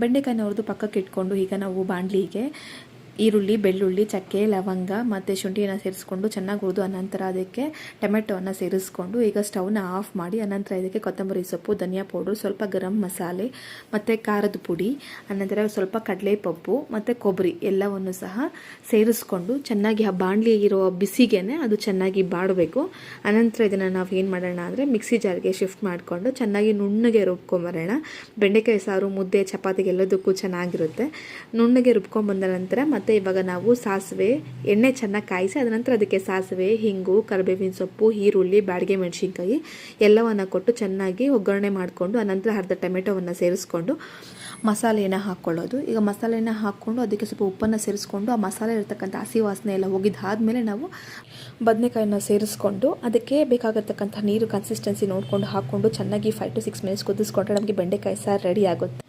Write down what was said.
ಬೆಂಡೆಕಾಯಿನ ಹುರಿದು ಪಕ್ಕಕ್ಕೆ ಇಟ್ಕೊಂಡು ಈಗ ನಾವು ಬಾಣಲಿಗೆ ಈರುಳ್ಳಿ, ಬೆಳ್ಳುಳ್ಳಿ, ಚಕ್ಕೆ, ಲವಂಗ ಮತ್ತು ಶುಂಠಿಯನ್ನು ಸೇರಿಸ್ಕೊಂಡು ಚೆನ್ನಾಗಿ ಹುರಿದು ಅನಂತರ ಅದಕ್ಕೆ ಟೊಮೆಟೊವನ್ನು ಸೇರಿಸ್ಕೊಂಡು ಈಗ ಸ್ಟವ್ನ ಆಫ್ ಮಾಡಿ ಅನಂತರ ಇದಕ್ಕೆ ಕೊತ್ತಂಬರಿ ಸೊಪ್ಪು, ಧನಿಯಾ ಪೌಡ್ರು, ಸ್ವಲ್ಪ ಗರಂ ಮಸಾಲೆ ಮತ್ತು ಖಾರದ ಪುಡಿ, ಅನಂತರ ಸ್ವಲ್ಪ ಕಡಲೆಪಪ್ಪು ಮತ್ತು ಕೊಬ್ಬರಿ ಎಲ್ಲವನ್ನು ಸಹ ಸೇರಿಸ್ಕೊಂಡು ಚೆನ್ನಾಗಿ ಆ ಬಾಣಲಿ ಇರೋ ಬಿಸಿಗೇನೆ ಅದು ಚೆನ್ನಾಗಿ ಬಾಡಬೇಕು. ಅನಂತರ ಇದನ್ನು ನಾವು ಏನು ಮಾಡೋಣ ಅಂದರೆ ಮಿಕ್ಸಿ ಜಾರ್ಗೆ ಶಿಫ್ಟ್ ಮಾಡಿಕೊಂಡು ಚೆನ್ನಾಗಿ ನುಣ್ಣಗೆ ರುಬ್ಕೊಂಬರೋಣ. ಬೆಂಡೆಕಾಯಿ ಸಾರು ಮುದ್ದೆ ಚಪಾತಿಗೆ ಎಲ್ಲದಕ್ಕೂ ಚೆನ್ನಾಗಿರುತ್ತೆ. ನುಣ್ಣಗೆ ರುಬ್ಕೊಂಬಂದ ನಂತರ ಮತ್ತು ಇವಾಗ ನಾವು ಸಾಸಿವೆ ಎಣ್ಣೆ ಚೆನ್ನಾಗಿ ಕಾಯಿಸಿ ಅದ ನಂತರ ಅದಕ್ಕೆ ಸಾಸಿವೆ, ಹಿಂಗು, ಕರಿಬೇವಿನ ಸೊಪ್ಪು, ಈರುಳ್ಳಿ, ಬ್ಯಾಡಗೆ ಮೆಣಸಿನ್ಕಾಯಿ ಎಲ್ಲವನ್ನು ಕೊಟ್ಟು ಚೆನ್ನಾಗಿ ಒಗ್ಗರಣೆ ಮಾಡಿಕೊಂಡು ಅನಂತರ ಅರ್ಧ ಟೊಮೆಟೊವನ್ನು ಸೇರಿಸ್ಕೊಂಡು ಮಸಾಲೆಯನ್ನು ಹಾಕ್ಕೊಳ್ಳೋದು. ಈಗ ಮಸಾಲೆಯನ್ನು ಹಾಕ್ಕೊಂಡು ಅದಕ್ಕೆ ಸ್ವಲ್ಪ ಉಪ್ಪನ್ನು ಸೇರಿಸ್ಕೊಂಡು ಆ ಮಸಾಲೆ ಇರತಕ್ಕಂಥ ಹಸಿ ವಾಸನೆ ಎಲ್ಲ ಹೋಗಿದ್ದಾದಮೇಲೆ ನಾವು ಬದನೆಕಾಯನ್ನು ಸೇರಿಸ್ಕೊಂಡು ಅದಕ್ಕೆ ಬೇಕಾಗತಕ್ಕಂಥ ನೀರು ಕನ್ಸಿಸ್ಟೆನ್ಸಿ ನೋಡಿಕೊಂಡು ಹಾಕ್ಕೊಂಡು ಚೆನ್ನಾಗಿ 5 to 6 ಮಿನಿಟ್ಸ್ ಕುದಿಸ್ಕೊಂಡ್ರೆ ನಮಗೆ ಬೆಂಡೆಕಾಯಿ ಸಾರು ರೆಡಿ ಆಗುತ್ತೆ.